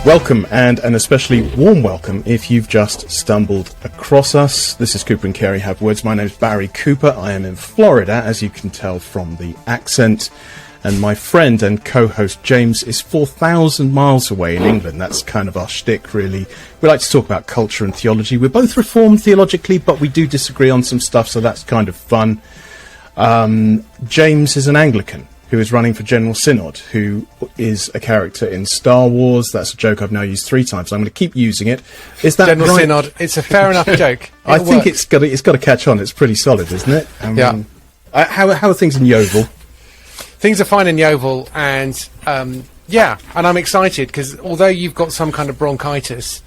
Welcome, and an especially warm welcome if you've just stumbled across us. This is Cooper and Cary Have Words. My name is Barry Cooper. I am in Florida, as you can tell from the accent. And my friend and co-host James is 4,000 miles away in England. That's kind of our shtick, really. We like to talk about culture and theology. We're both reformed theologically, but we do disagree on some stuff, so that's kind of fun. James is an Anglican who is running for General Synod, who is a character in Star Wars. That's a joke I've now used 3 times, so I'm going to keep using it. Is that General right? Synod, it's a fair enough joke. I think it's got to catch on. It's pretty solid, isn't it? Yeah. How are things in Yeovil? Things are fine in Yeovil, and and I'm excited because although you've got some kind of bronchitis,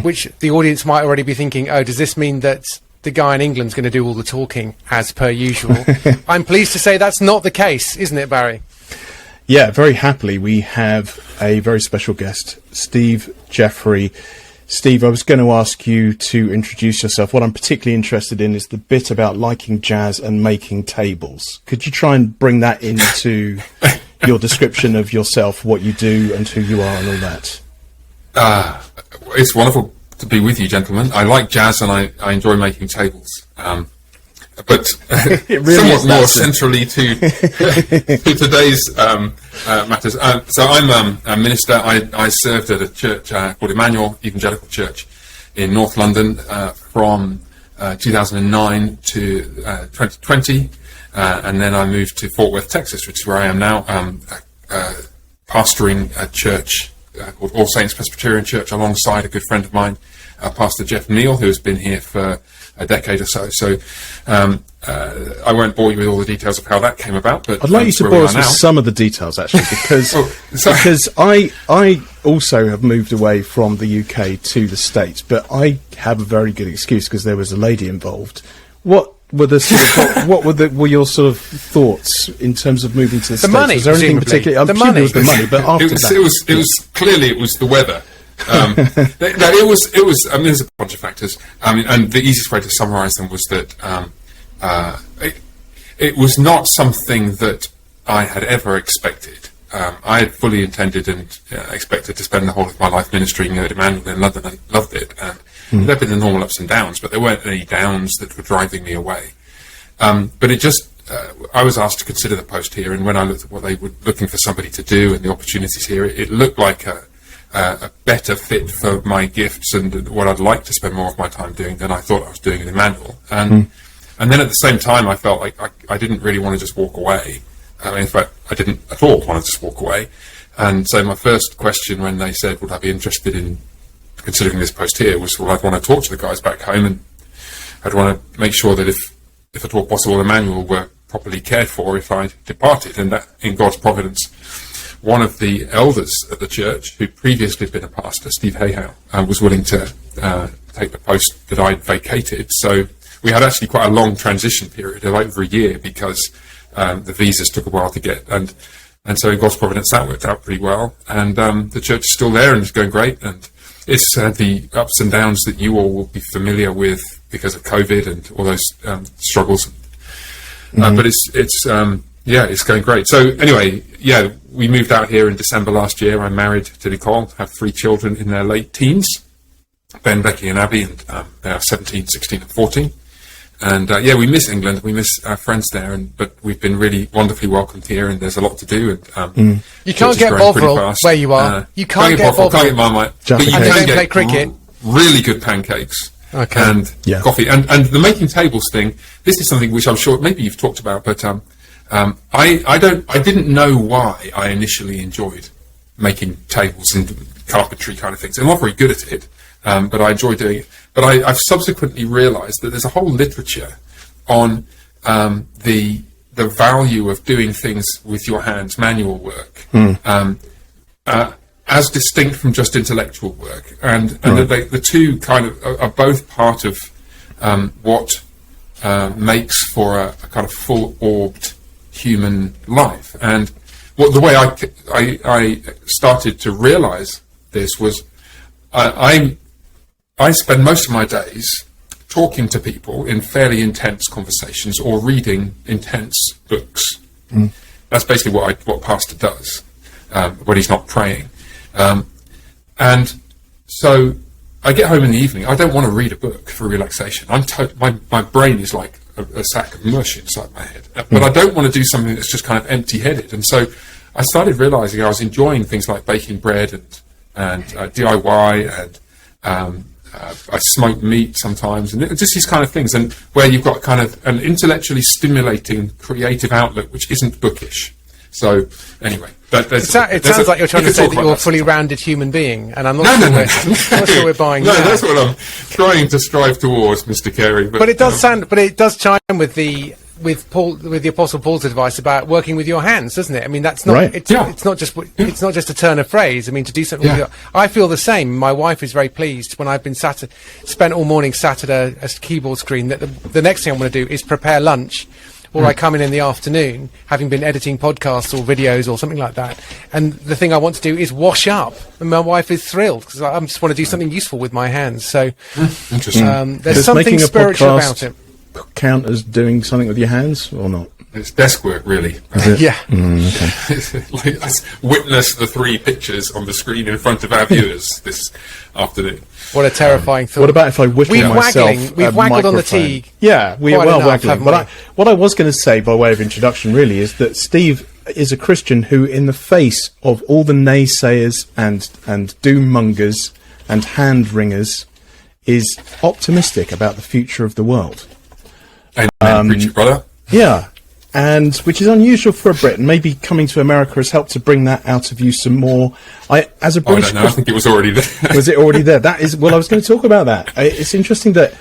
which the audience might already be thinking, oh, does this mean that the guy in England's going to do all the talking as per usual? I'm pleased to say that's not the case, isn't it, Barry? Yeah, very happily we have a very special guest, Steve Jeffery. Steve, I was going to ask you to introduce yourself. What I'm particularly interested in is the bit about liking jazz and making tables. Could you try and bring that into your description of yourself, what you do and who you are and all that? It's wonderful to be with you, gentlemen. I like jazz and I enjoy making tables. But really somewhat more centrally to today's matters. So I'm a minister. I served at a church called Millennial Evangelical Church in North London from 2009 to 2020, and then I moved to Fort Worth, Texas, which is where I am now, pastoring a church called All Saints Presbyterian Church alongside a good friend of mine, Pastor Jeff Neal, who has been here for a decade or so. So I won't bore you with all the details of how that came about, but I'd like you to bore us with some of the details, actually, because because I also have moved away from the UK to the States, but I have a very good excuse because there was a lady involved. What were the sort of, what were your sort of thoughts in terms of moving to the States? Money, was there anything particular? I'm assuming it was the money, but after it was clearly it was the weather. It was. I mean, there's a bunch of factors. I mean, and the easiest way to summarise them was that it was not something that I had ever expected. I had fully intended and expected to spend the whole of my life ministering at Emmanuel in London. I loved it, and there had been the normal ups and downs, but there weren't any downs that were driving me away. But it just. I was asked to consider the post here, and when I looked at what they were looking for somebody to do and the opportunities here, it looked like a better fit for my gifts and what I'd like to spend more of my time doing than I thought I was doing in Emmanuel. And then at the same time, I felt like I didn't really want to just walk away. I mean, in fact, I didn't at all want to just walk away. And so my first question when they said, would I be interested in considering this post here, was, well, I'd want to talk to the guys back home, and I'd want to make sure that if at all possible, Emmanuel were properly cared for if I departed, and that in God's providence, one of the elders at the church, who previously had been a pastor, Steve Hayhow, was willing to take the post that I'd vacated. So we had actually quite a long transition period of over a year because the visas took a while to get. And so in God's providence, that worked out pretty well. And the church is still there and it's going great. And it's the ups and downs that you all will be familiar with because of COVID and all those struggles. But it's going great. So anyway, we moved out here in December last year. I'm married to Nicole, have 3 children in their late teens, Ben, Becky and Abby, and they are 17, 16 and 14. And we miss England. We miss our friends there, but we've been really wonderfully welcomed here, and there's a lot to do. And you can't get Bovril where you are. You can't get Bovril. Can't get Marmite. But you can play cricket. Really good pancakes. Okay. And coffee. And the making tables thing, this is something which I'm sure maybe you've talked about, but I didn't know why I initially enjoyed making tables and carpentry kind of things. I'm not very good at it, but I enjoy doing it. But I've subsequently realised that there's a whole literature on the value of doing things with your hands, manual work, as distinct from just intellectual work, and the two kind of are both part of what makes for a kind of full-orbed human life. And the way I started to realise this was I spend most of my days talking to people in fairly intense conversations or reading intense books. That's basically what a pastor does when he's not praying. And so I get home in the evening. I don't want to read a book for relaxation. My brain is like a sack of mush inside my head. But I don't want to do something that's just kind of empty-headed. And so I started realizing I was enjoying things like baking bread and DIY, and I smoke meat sometimes, and just these kind of things, and where you've got kind of an intellectually stimulating creative outlet which isn't bookish. So anyway, it sounds like you're trying to say that you're a fully rounded human being, and I'm not sure we're buying that. No, that's what I'm trying to strive towards, Mr. Cary. But it does chime with the Apostle Paul's advice about working with your hands, doesn't it? I mean, that's not right. It's not just a turn of phrase. I mean, to do something with I feel the same. My wife is very pleased when I've been spent all morning sat at a keyboard screen, that the next thing I want to do is prepare lunch, or I come in the afternoon, having been editing podcasts or videos or something like that, and the thing I want to do is wash up, and my wife is thrilled because I just want to do something useful with my hands. So interesting. There's something spiritual about it. Count as doing something with your hands or not? It's desk work, really. Yeah. Okay. Witness the 3 pictures on the screen in front of our viewers this afternoon. What a terrifying thought. What about if I whistle myself We've waggled on the tea. Yeah, waggling. But what I was going to say by way of introduction really is that Steve is a Christian who, in the face of all the naysayers and doom-mongers and hand-wringers, is optimistic about the future of the world. Amen, preacher brother. Yeah, and which is unusual for a Brit, and maybe coming to America has helped to bring that out of you some more. As a British, I don't know. I think it was already there. Was it already there? That is. Well, I was going to talk about that. It's interesting that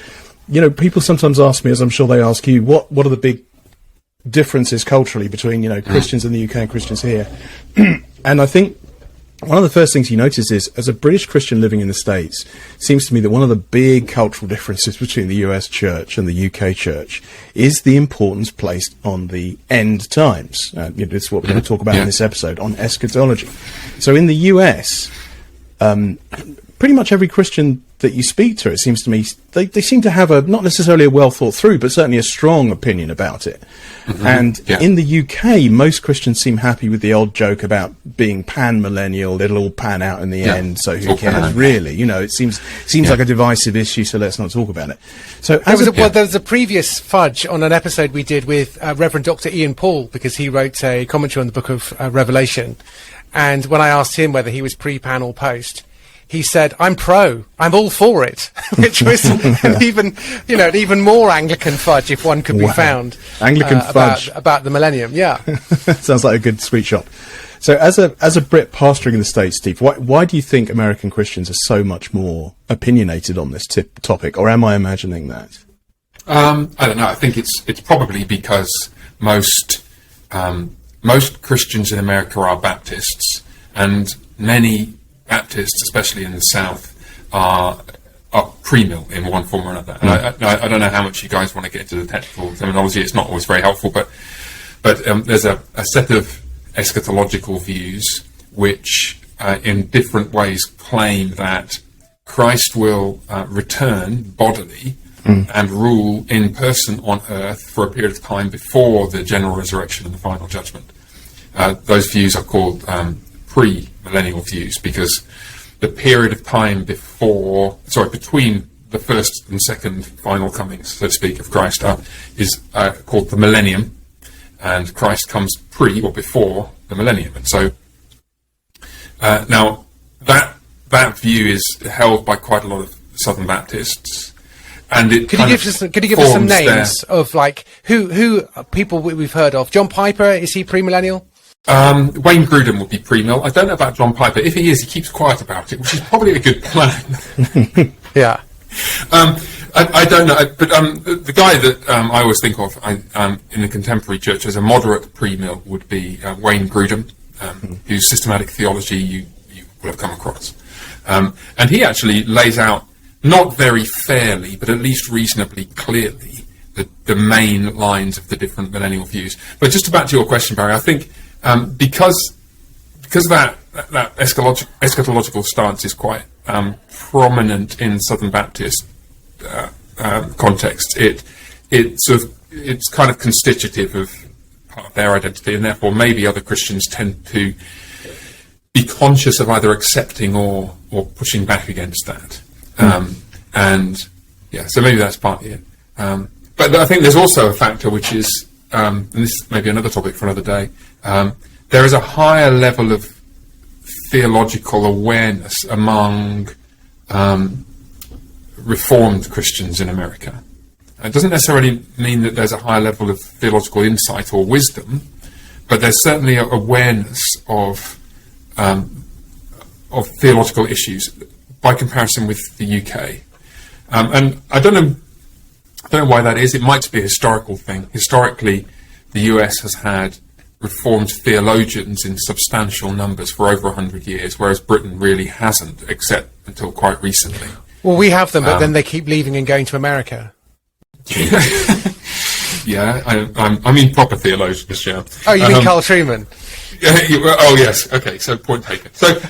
people sometimes ask me, as I'm sure they ask you, what are the big differences culturally between Christians in the UK and Christians here? And I think one of the first things you notice is, as a British Christian living in the States, it seems to me that one of the big cultural differences between the US church and the UK church is the importance placed on the end times. This is what we're going to talk about in this episode, on eschatology. So in the US, pretty much every Christian that you speak to, it seems to me, they seem to have not necessarily a well thought through, but certainly a strong opinion about it. And in the UK, most Christians seem happy with the old joke about being pan-millennial. It'll all pan out in the end, so who cares, really? It seems like a divisive issue, so let's not talk about it. So there was a previous fudge on an episode we did with Reverend Dr. Ian Paul, because he wrote a commentary on the book of Revelation. And when I asked him whether he was pre-pan or post, he said, I'm all for it, which was an even more Anglican fudge, if one could be found. Anglican fudge. About the millennium, yeah. Sounds like a good sweet shop. So as a Brit pastoring in the States, Steve, why do you think American Christians are so much more opinionated on this topic, or am I imagining that? I don't know. I think it's probably because most Christians in America are Baptists, and many Baptists, especially in the South, are pre-mill in one form or another. And I don't know how much you guys want to get into the technical terminology. It's not always very helpful, but there's a set of eschatological views which, in different ways, claim that Christ will return bodily and rule in person on earth for a period of time before the general resurrection and the final judgment. Those views are called pre-millennial views, because the period of time between the first and second final comings, so to speak, of Christ is called the millennium, and Christ comes pre or before the millennium. And so now that view is held by quite a lot of Southern Baptists. And could you give us some names of who people we've heard of? John Piper, is he pre-millennial? Wayne Grudem would be pre-mill. I don't know about John Piper. If he is, he keeps quiet about it, which is probably a good plan. Yeah. I don't know, but the guy that I always think of in the contemporary church as a moderate pre-mill would be Wayne Grudem, whose systematic theology you will have come across. And he actually lays out, not very fairly, but at least reasonably clearly, the main lines of the different millennial views. But just back to your question, Barry, I think because that eschatological stance is quite prominent in Southern Baptist context, it's kind of constitutive of part of their identity, and therefore maybe other Christians tend to be conscious of either accepting or pushing back against that. And yeah, so maybe that's partly it. But I think there's also a factor which is, and this may be another topic for another day, there is a higher level of theological awareness among Reformed Christians in America. It doesn't necessarily mean that there's a higher level of theological insight or wisdom, but there's certainly an awareness of theological issues by comparison with the UK. And I don't know why that is. It might be a historical thing. Historically, the US has had Reformed theologians in substantial numbers for over 100 years, whereas Britain really hasn't, except until quite recently. Well, we have them, but then they keep leaving and going to America. Yeah, I mean proper theologians, yeah. Oh, you mean Carl Trueman? Oh, yes. Okay, so point taken. But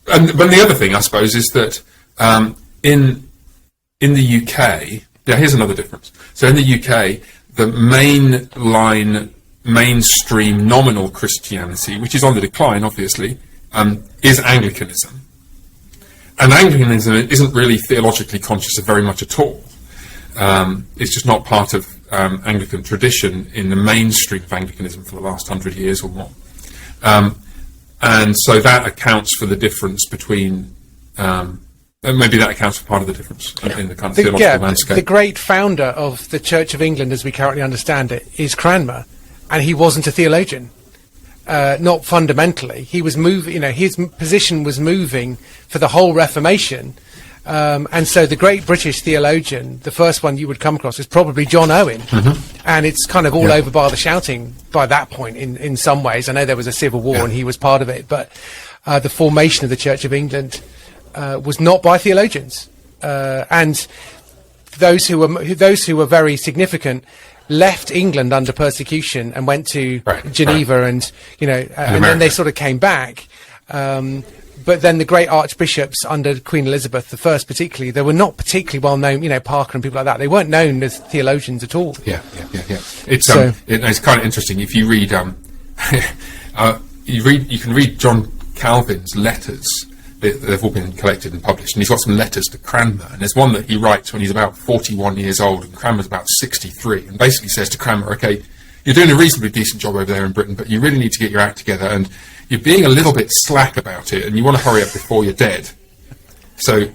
the other thing, I suppose, is that in the UK, here's another difference. So in the UK, the mainstream nominal Christianity, which is on the decline, obviously, is Anglicanism. And Anglicanism isn't really theologically conscious of very much at all. It's just not part of Anglican tradition in the mainstream of Anglicanism for the last 100 years or more. And so that accounts for the difference between, maybe that accounts for part of the difference in the kind of theological landscape. The great founder of the Church of England, as we currently understand it, is Cranmer, and he wasn't a theologian. Not fundamentally. He was moving, his position was moving for the whole Reformation. And so the great British theologian, the first one you would come across, is probably John Owen. Mm-hmm. And it's kind of all over by the shouting by that point in some ways. I know there was a civil war and he was part of it, but the formation of the Church of England was not by theologians. And those who were very significant left England under persecution and went to Geneva and then they sort of came back. But then the great archbishops under Queen Elizabeth I, particularly, they were not particularly well known. Parker and people like that. They weren't known as theologians at all. Yeah. It's kind of interesting if you read you can read John Calvin's letters. They've all been collected and published, and he's got some letters to Cranmer, and there's one that he writes when he's about 41 years old, and Cranmer's about 63, and basically says to Cranmer, okay, you're doing a reasonably decent job over there in Britain, but you really need to get your act together, and you're being a little bit slack about it, and you want to hurry up before you're dead. So,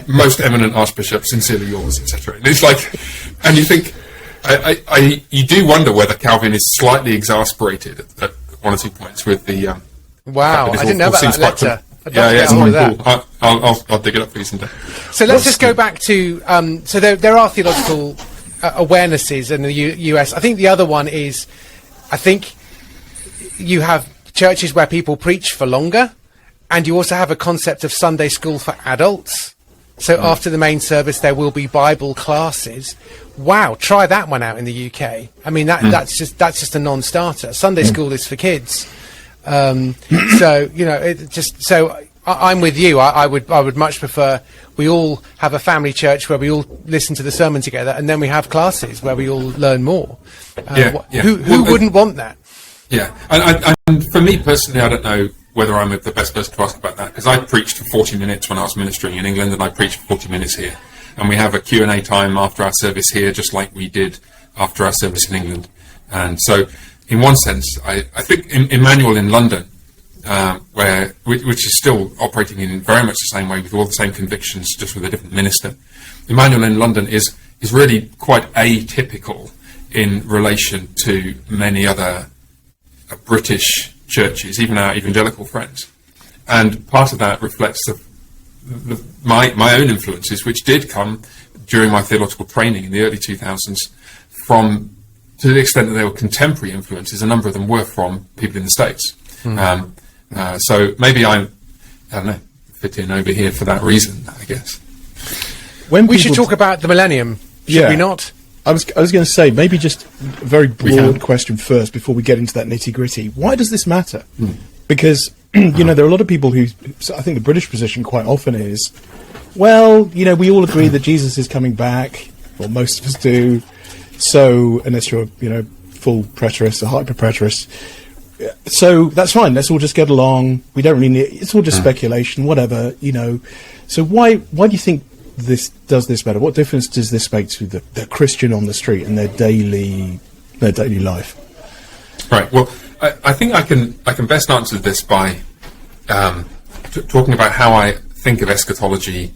most eminent archbishop, sincerely yours, etc. And it's like, and you think, you do wonder whether Calvin is slightly exasperated at one or two points with the... wow, I didn't know about that letter. Cool. I'll dig it up for you someday. So let's just go back to so there are theological awarenesses in the US. I think the other one is, I think you have churches where people preach for longer, and you also have a concept of Sunday school for adults. So after the main service there will be Bible classes. Wow, try that one out in the UK. I mean that's just a non-starter. Sunday school is for kids. So I'm with you. I would much prefer we all have a family church where we all listen to the sermon together, and then we have classes where we all learn more. Who wouldn't want that? Yeah, and for me personally, I don't know whether I'm the best person to ask about that, because I preached for 40 minutes when I was ministering in England, and I preached for 40 minutes here, and we have a Q&A time after our service here, just like we did after our service in England. And so in one sense, I think Emmanuel in London, which is still operating in very much the same way with all the same convictions, just with a different minister. Emmanuel in London is really quite atypical in relation to many other British churches, even our evangelical friends. And part of that reflects my own influences, which did come during my theological training in the early 2000s from, to the extent that they were contemporary influences, a number of them were from people in the States. So maybe I don't know, fit in over here for that reason, I guess. We should talk about the Millennium, should we not? I was going to say, maybe just a very broad question first before we get into that nitty-gritty. Why does this matter? Because, there are a lot of people who... So I think the British position quite often is, well, we all agree that Jesus is coming back, or most of us do, so unless you're, full preterist, a hyper preterist. So that's fine. Let's all just get along. We don't really need. It's all just speculation, whatever, you know. So why do you think this does this better? What difference does this make to the Christian on the street and their daily life? Right. Well, I think I can best answer this by talking about how I think of eschatology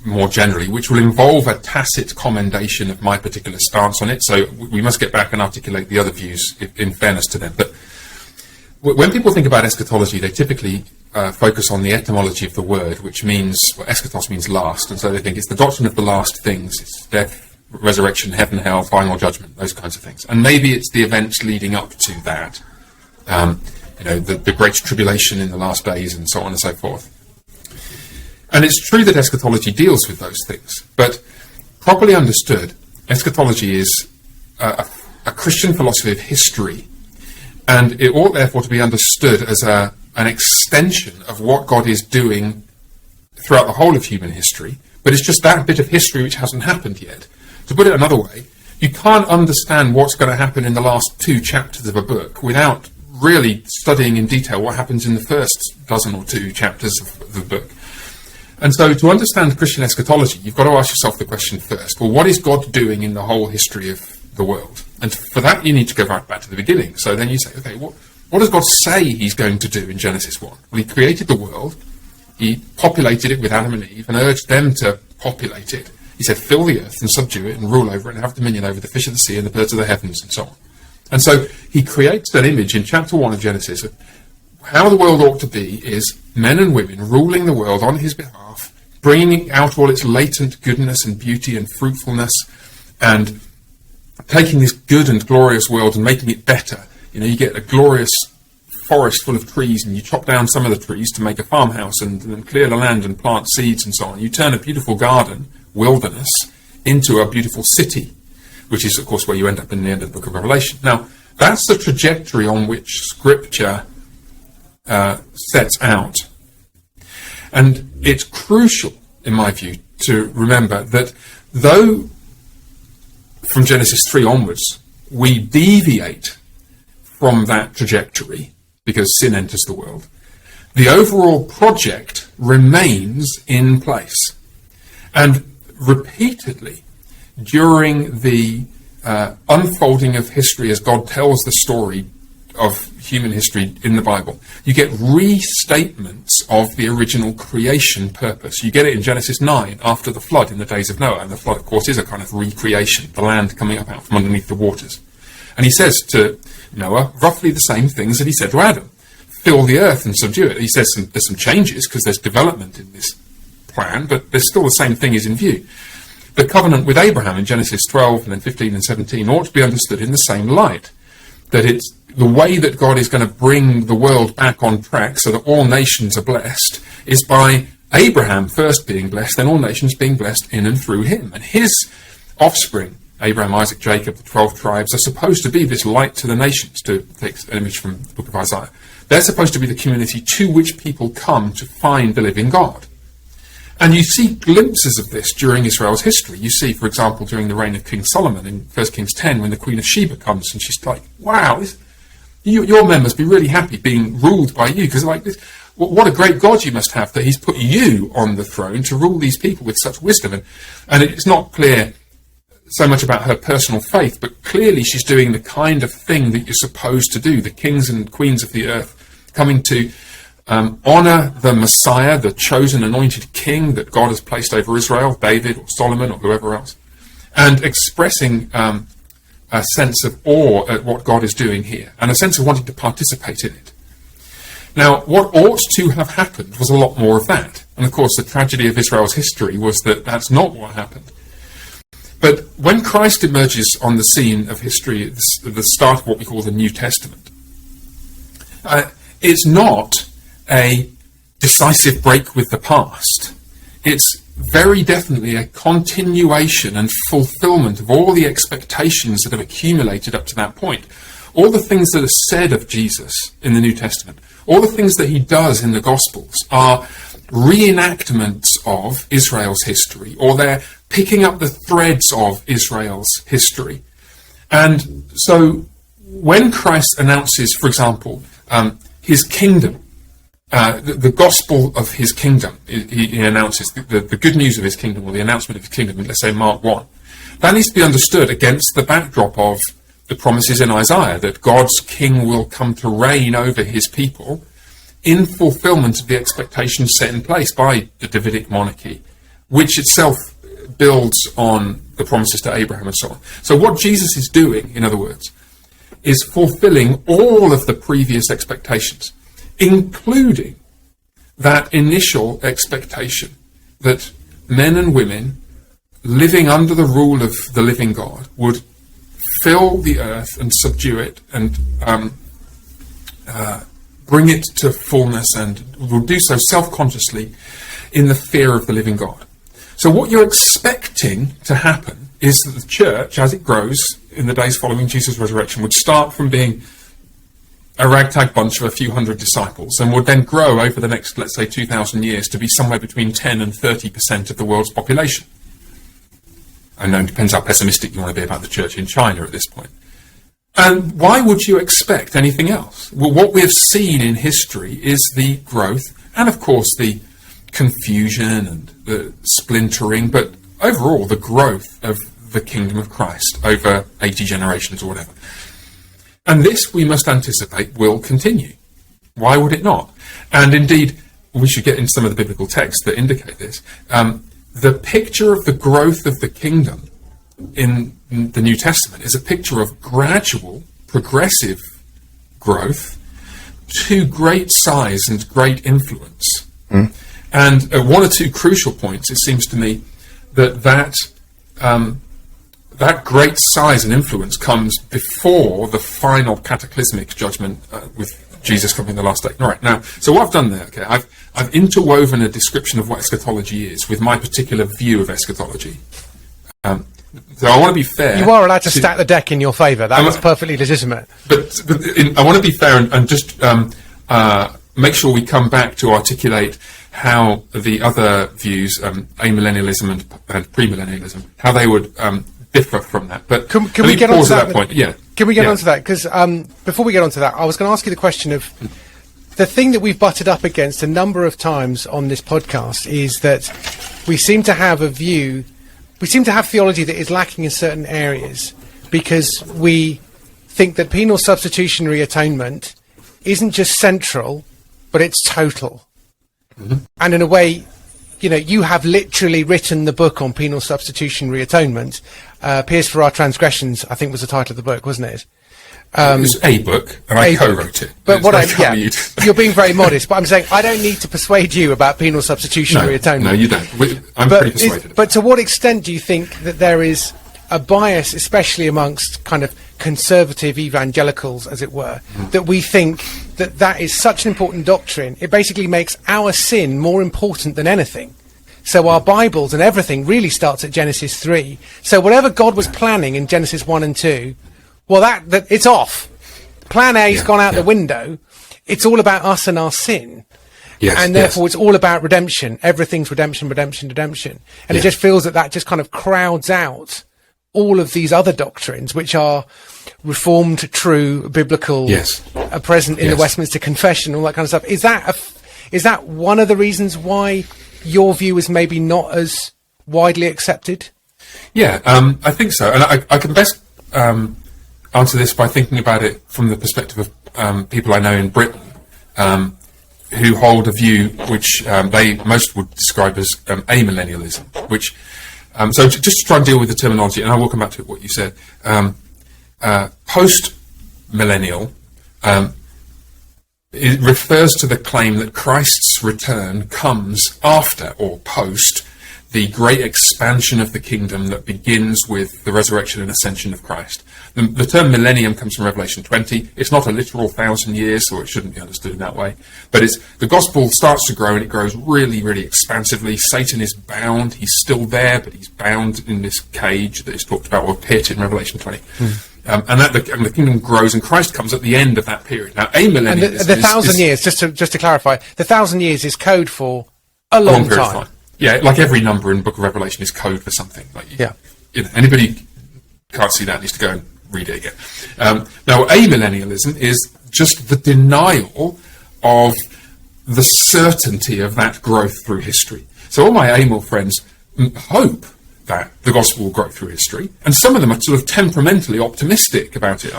more generally, which will involve a tacit commendation of my particular stance on it. So we must get back and articulate the other views in fairness to them. But when people think about eschatology, they typically focus on the etymology of the word, which means, well, eschatos means last, and so they think it's the doctrine of the last things. It's death, resurrection, heaven, hell, final judgment, those kinds of things. And maybe it's the events leading up to that, the great tribulation in the last days and so on and so forth. And it's true that eschatology deals with those things, but properly understood, eschatology is a Christian philosophy of history, and it ought therefore to be understood as an extension of what God is doing throughout the whole of human history, but it's just that bit of history which hasn't happened yet. To put it another way, you can't understand what's going to happen in the last 2 chapters of a book without really studying in detail what happens in the first dozen or 2 chapters of the book. And so to understand Christian eschatology, you've got to ask yourself the question first, well, what is God doing in the whole history of the world? And for that, you need to go right back to the beginning. So then you say, okay, what does God say he's going to do in Genesis 1? Well, he created the world, he populated it with Adam and Eve, and urged them to populate it. He said, fill the earth and subdue it and rule over it and have dominion over the fish of the sea and the birds of the heavens and so on. And so he creates an image in chapter 1 of Genesis of how the world ought to be is men and women ruling the world on his behalf, bringing out all its latent goodness and beauty and fruitfulness, and taking this good and glorious world and making it better. You know, you get a glorious forest full of trees and you chop down some of the trees to make a farmhouse and clear the land and plant seeds and so on. You turn a beautiful garden, wilderness, into a beautiful city, which is, of course, where you end up in the end of the book of Revelation. Now, that's the trajectory on which Scripture sets out. And it's crucial, in my view, to remember that though from Genesis 3 onwards, we deviate from that trajectory because sin enters the world, the overall project remains in place. And repeatedly, during the unfolding of history as God tells the story of human history in the Bible, you get restatements of the original creation purpose. You get it in Genesis 9 after the flood in the days of Noah, and the flood, of course, is a kind of recreation, the land coming up out from underneath the waters. And he says to Noah roughly the same things that he said to Adam: fill the earth and subdue it. He says there's some changes because there's development in this plan, but there's still the same thing is in view. The covenant with Abraham in Genesis 12 and then 15 and 17 ought to be understood in the same light, that it's the way that God is going to bring the world back on track so that all nations are blessed is by Abraham first being blessed, then all nations being blessed in and through him. And his offspring, Abraham, Isaac, Jacob, the 12 tribes, are supposed to be this light to the nations, to take an image from the book of Isaiah. They're supposed to be the community to which people come to find the living God. And you see glimpses of this during Israel's history. You see, for example, during the reign of King Solomon in 1 Kings 10, when the Queen of Sheba comes and she's like, wow, your men must be really happy being ruled by you, because like this, what a great God you must have that he's put you on the throne to rule these people with such wisdom. And it's not clear so much about her personal faith, but clearly she's doing the kind of thing that you're supposed to do. The kings and queens of the earth coming to honor the Messiah, the chosen anointed king that God has placed over Israel, David or Solomon or whoever else, and expressing a sense of awe at what God is doing here, and a sense of wanting to participate in it. Now, what ought to have happened was a lot more of that. And of course, the tragedy of Israel's history was that that's not what happened. But when Christ emerges on the scene of history at the start of what we call the New Testament, it's not a decisive break with the past. It's very definitely a continuation and fulfillment of all the expectations that have accumulated up to that point. All the things that are said of Jesus in the New Testament, all the things that he does in the Gospels are reenactments of Israel's history, or they're picking up the threads of Israel's history. And so when Christ announces, for example, his kingdom, the gospel of his kingdom, he announces the good news of his kingdom, or the announcement of his kingdom in, let's say, Mark 1, that needs to be understood against the backdrop of the promises in Isaiah that God's king will come to reign over his people in fulfillment of the expectations set in place by the Davidic monarchy, which itself builds on the promises to Abraham and so on. So what Jesus is doing, in other words, is fulfilling all of the previous expectations, including that initial expectation that men and women living under the rule of the living God would fill the earth and subdue it and bring it to fullness, and will do so self-consciously in the fear of the living God. So what you're expecting to happen is that the church, as it grows in the days following Jesus' resurrection, would start from being a ragtag bunch of a few hundred disciples, and would then grow over the next, let's say, 2,000 years to be somewhere between 10 and 30% of the world's population. I know it depends how pessimistic you want to be about the church in China at this point. And why would you expect anything else? Well, what we have seen in history is the growth, and of course the confusion and the splintering, but overall the growth of the kingdom of Christ over 80 generations or whatever. And this, we must anticipate, will continue. Why would it not? And indeed, we should get into some of the biblical texts that indicate this. The picture of the growth of the kingdom in the New Testament is a picture of gradual, progressive growth to great size and great influence. And one or two crucial points, it seems to me, that great size and influence comes before the final cataclysmic judgment with Jesus coming in the last day. All right, now, so what I've done there, okay, I've interwoven a description of what eschatology is with my particular view of eschatology. So I want to be fair. You are allowed to stack the deck in your favour. That is perfectly legitimate. But I want to be fair and just make sure we come back to articulate how the other views, amillennialism and premillennialism, how they would differ from that. But can we get on to that point? Yeah. Can we get on to that? Because before we get on to that, I was going to ask you the question of the thing that we've butted up against a number of times on this podcast is that we seem to have a view, we seem to have theology that is lacking in certain areas because we think that penal substitutionary atonement isn't just central, but it's total. And in a way, you know, you have literally written the book on penal substitutionary atonement. Pierce for Our Transgressions, I think was the title of the book, wasn't it? It was a book, and I co-wrote it. But what you're being very modest, but I'm saying I don't need to persuade you about penal substitutionary atonement. No, you don't. I'm pretty persuaded. But to what extent do you think that there is a bias, especially amongst kind of conservative evangelicals, as it were, that we think that that is such an important doctrine, it basically makes our sin more important than anything? So our Bibles and everything really starts at Genesis 3. So whatever God was planning in Genesis 1 and 2, well, that it's off. Plan A's gone out the window. It's all about us and our sin. And therefore it's all about redemption. Everything's redemption, redemption, redemption. And it just feels that just kind of crowds out all of these other doctrines, which are reformed, true, biblical, are present in the Westminster Confession, all that kind of stuff. Is that one of the reasons why your view is maybe not as widely accepted? Yeah, I think so. And I can best answer this by thinking about it from the perspective of people I know in Britain who hold a view which they most would describe as amillennialism, which so just to try and deal with the terminology, and I will come back to what you said. Post-millennial, it refers to the claim that Christ's return comes after or post the great expansion of the kingdom that begins with the resurrection and ascension of Christ. The term millennium comes from Revelation 20. It's not a literal 1,000 years, so it shouldn't be understood in that way. But the gospel starts to grow, and it grows really, really expansively. Satan is bound. He's still there, but he's bound in this cage that is talked about, or pit in Revelation 20. And the kingdom grows, and Christ comes at the end of that period. Now, amillennialism and the 1,000 years, just to clarify, the 1,000 years is code for a long time. Yeah, like every number in the Book of Revelation is code for something. Like, you know, anybody can't see that needs to go and read it again. Now, amillennialism is just the denial of the certainty of that growth through history. So all my amil friends hope that the gospel will grow through history, and some of them are sort of temperamentally optimistic about it.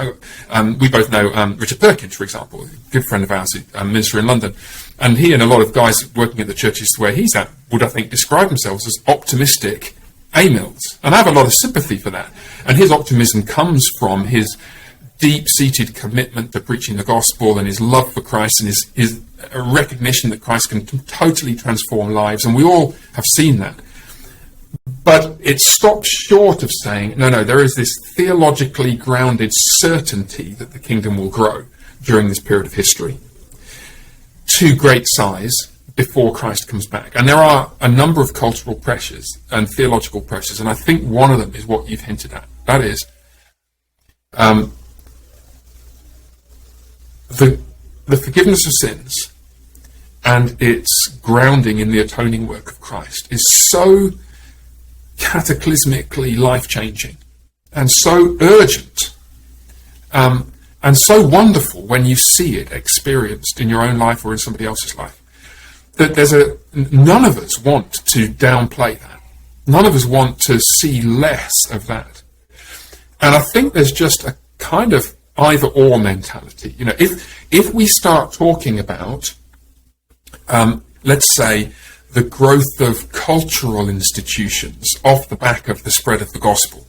We both know Richard Perkins, for example, a good friend of ours, a minister in London, and he and a lot of guys working at the churches where he's at would, I think, describe themselves as optimistic amils, and I have a lot of sympathy for that. And his optimism comes from his deep-seated commitment to preaching the gospel and his love for Christ and his recognition that Christ can totally transform lives, and we all have seen that. But it stops short of saying, no, there is this theologically grounded certainty that the kingdom will grow during this period of history to great size before Christ comes back. And there are a number of cultural pressures and theological pressures, and I think one of them is what you've hinted at. That is, the forgiveness of sins and its grounding in the atoning work of Christ is so cataclysmically life-changing and so urgent and so wonderful when you see it experienced in your own life or in somebody else's life, that none of us want to downplay that. None of us want to see less of that. And I think there's just a kind of either-or mentality. You know, if we start talking about, let's say, the growth of cultural institutions off the back of the spread of the gospel,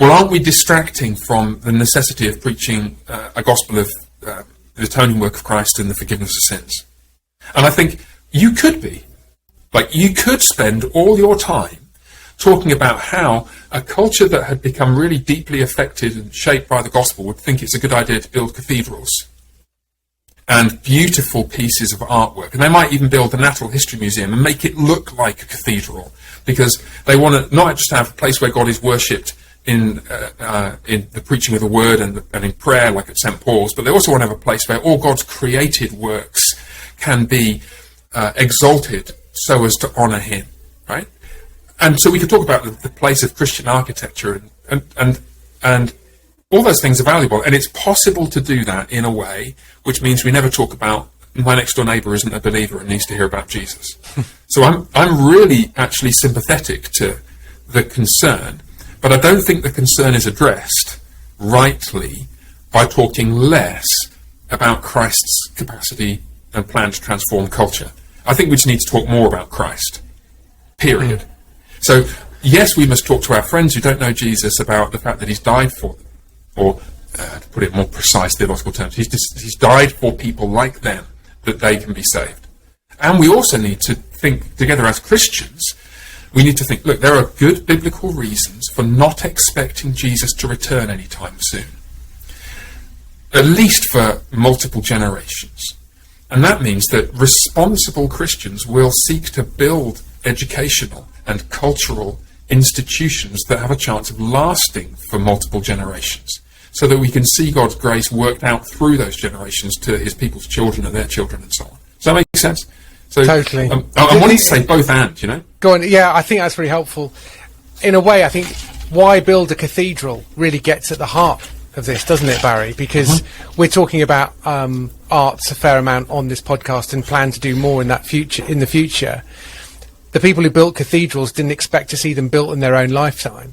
well, aren't we distracting from the necessity of preaching a gospel of the atoning work of Christ and the forgiveness of sins? And I think you could be. Like, you could spend all your time talking about how a culture that had become really deeply affected and shaped by the gospel would think it's a good idea to build cathedrals and beautiful pieces of artwork. And they might even build a natural history museum and make it look like a cathedral, because they want to not just have a place where God is worshipped in the preaching of the word and in prayer, like at St. Paul's, but they also want to have a place where all God's created works can be exalted so as to honour him, right? And so we could talk about the place of Christian architecture and all those things are valuable, and it's possible to do that in a way which means we never talk about my next door neighbour isn't a believer and needs to hear about Jesus. So I'm really actually sympathetic to the concern, but I don't think the concern is addressed rightly by talking less about Christ's capacity and plan to transform culture. I think we just need to talk more about Christ, period. Mm. So, yes, we must talk to our friends who don't know Jesus about the fact that he's died for them, or to put it in more precise theological terms, he's died for people like them that they can be saved. And we also need to think together as Christians. We need to think, look, there are good biblical reasons for not expecting Jesus to return anytime soon, at least for multiple generations. And that means that responsible Christians will seek to build educational and cultural institutions that have a chance of lasting for multiple generations, so that we can see God's grace worked out through those generations to his people's children and their children and so on. Does that make sense? So, totally. I wanted to say both and, you know? Go on. Yeah, I think that's really helpful. In a way, I think why build a cathedral really gets at the heart of this, doesn't it, Barry? Because we're talking about arts a fair amount on this podcast and plan to do more in the future. The people who built cathedrals didn't expect to see them built in their own lifetime.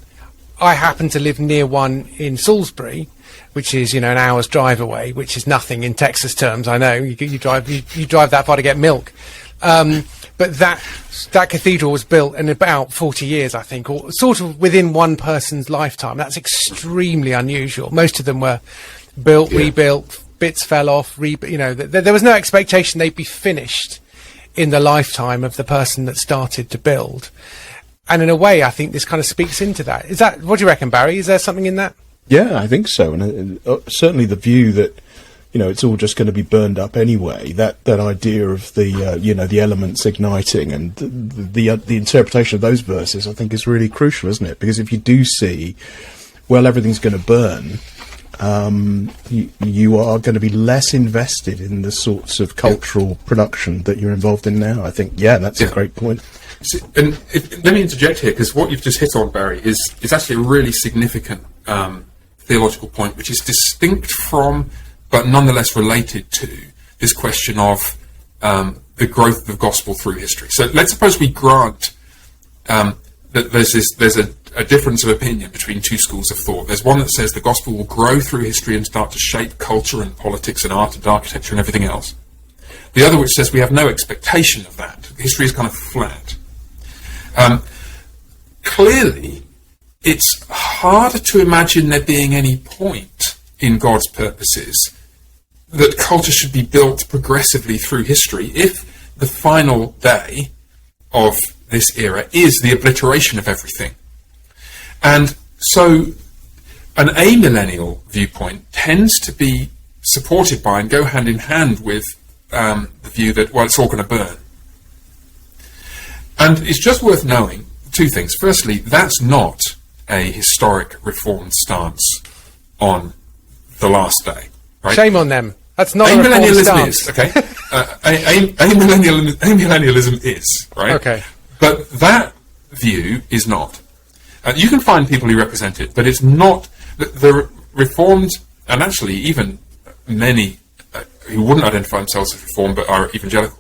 I happen to live near one in Salisbury, which is, an hour's drive away, which is nothing in Texas terms. I know you drive that far to get milk, but that cathedral was built in about 40 years, I think, or sort of within one person's lifetime. That's extremely unusual. Most of them were built, rebuilt, bits fell off. There was no expectation they'd be finished in the lifetime of the person that started to build. And in a way, I think this kind of speaks into that. What do you reckon, Barry? Is there something in that? Yeah, I think so. And certainly the view that, it's all just going to be burned up anyway, that idea of the elements igniting and the interpretation of those verses, I think is really crucial, isn't it? Because if you do see, well, everything's going to burn, you are going to be less invested in the sorts of cultural production that you're involved in now. I think, that's a great point. Let me interject here, because what you've just hit on, Barry, is actually a really significant theological point which is distinct from, but nonetheless related to, this question of the growth of the gospel through history. So let's suppose we grant that there's a difference of opinion between two schools of thought. There's one that says the gospel will grow through history and start to shape culture and politics and art and architecture and everything else. The other which says we have no expectation of that. History is kind of flat. Clearly, it's harder to imagine there being any point in God's purposes that culture should be built progressively through history if the final day of this era is the obliteration of everything. And so an amillennial viewpoint tends to be supported by and go hand in hand with the view that, well, it's all going to burn. And it's just worth knowing two things. Firstly, that's not a historic reformed stance on the last day. Right? Shame on them. That's not a reformed stance. Okay. Amillennialism is, right? Okay. But that view is not. You can find people who represent it, but it's not. The Reformed, and actually even many who wouldn't identify themselves as Reformed but are evangelical,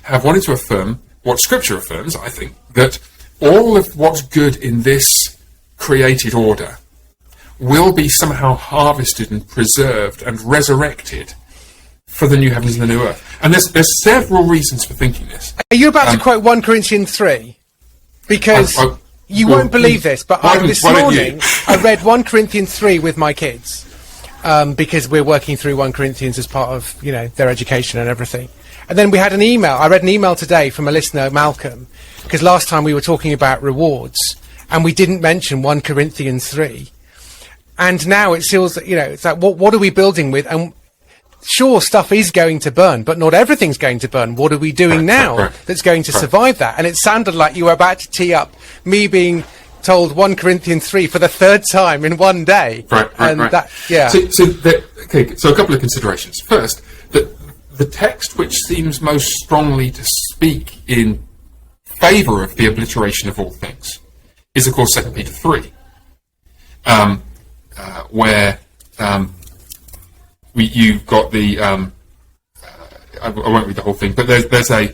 have wanted to affirm what Scripture affirms, I think, that all of what's good in this created order will be somehow harvested and preserved and resurrected for the new heavens and the new earth. And there's several reasons for thinking this. Are you about to quote 1 Corinthians 3? Because you won't believe this, but this morning I read 1 Corinthians 3 with my kids because we're working through 1 Corinthians as part of their education and everything. And then we had an email. I read an email today from a listener, Malcolm, because last time we were talking about rewards and we didn't mention 1 Corinthians 3. And now it feels that, it's like, what are we building with? And sure, stuff is going to burn, but not everything's going to burn. What are we doing now that's going to survive that? And it sounded like you were about to tee up me being told 1 Corinthians 3 for the third time in one day. Right. That, yeah. So a couple of considerations. First, the text which seems most strongly to speak in favour of the obliteration of all things is, of course, 2 Peter 3, where you've got the I won't read the whole thing, but there's a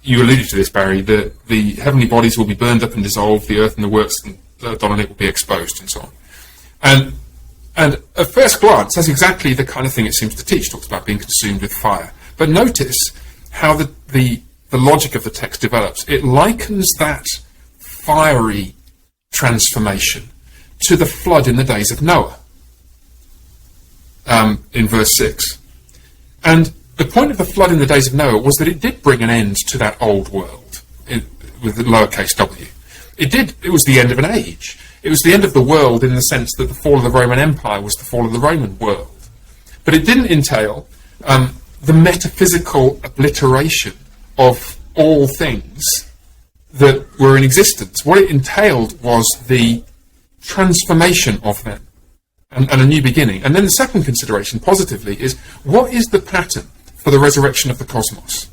you alluded to this, Barry. The heavenly bodies will be burned up and dissolved. The earth and the works done on it will be exposed, and so on. And at first glance, that's exactly the kind of thing it seems to teach. It talks about being consumed with fire. But notice how the logic of the text develops. It likens that fiery transformation to the flood in the days of Noah. In verse 6. And the point of the flood in the days of Noah was that it did bring an end to that old world, with the lowercase w. It was the end of an age. It was the end of the world in the sense that the fall of the Roman Empire was the fall of the Roman world. But it didn't entail the metaphysical obliteration of all things that were in existence. What it entailed was the transformation of them. And a new beginning. And then the second consideration, positively, is what is the pattern for the resurrection of the cosmos?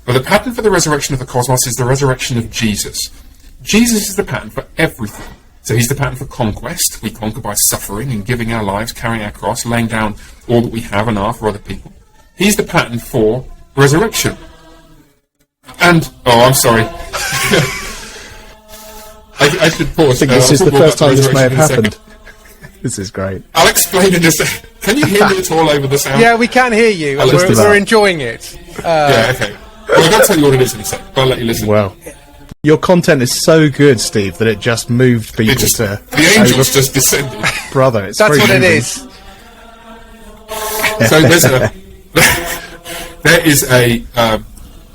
Well, the pattern for the resurrection of the cosmos is the resurrection of Jesus. Jesus is the pattern for everything. So he's the pattern for conquest. We conquer by suffering and giving our lives, carrying our cross, laying down all that we have and are for other people. He's the pattern for resurrection. And, I'm sorry. I should pause. I think this is the first time this may have happened. This is great. I'll explain in a second. Can you hear me at all over the sound? Yeah, we can hear you. We're enjoying it. Yeah, okay. Well, I'm going to tell you what it is in a second, but I'll let you listen. Well, your content is so good, Steve, that it just moved people to... The angels just descended. Brother, it's That's what moving. it is. So there is a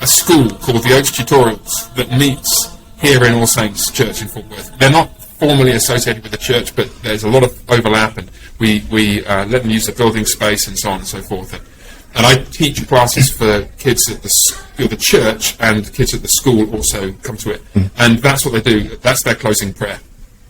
school called the Oaks Tutorials that meets here in All Saints Church in Fort Worth. They're not formally associated with the church, but there's a lot of overlap, and we let them use the building space and so on and so forth. And I teach classes for kids at the church, and kids at the school also come to it. And that's what they do. That's their closing prayer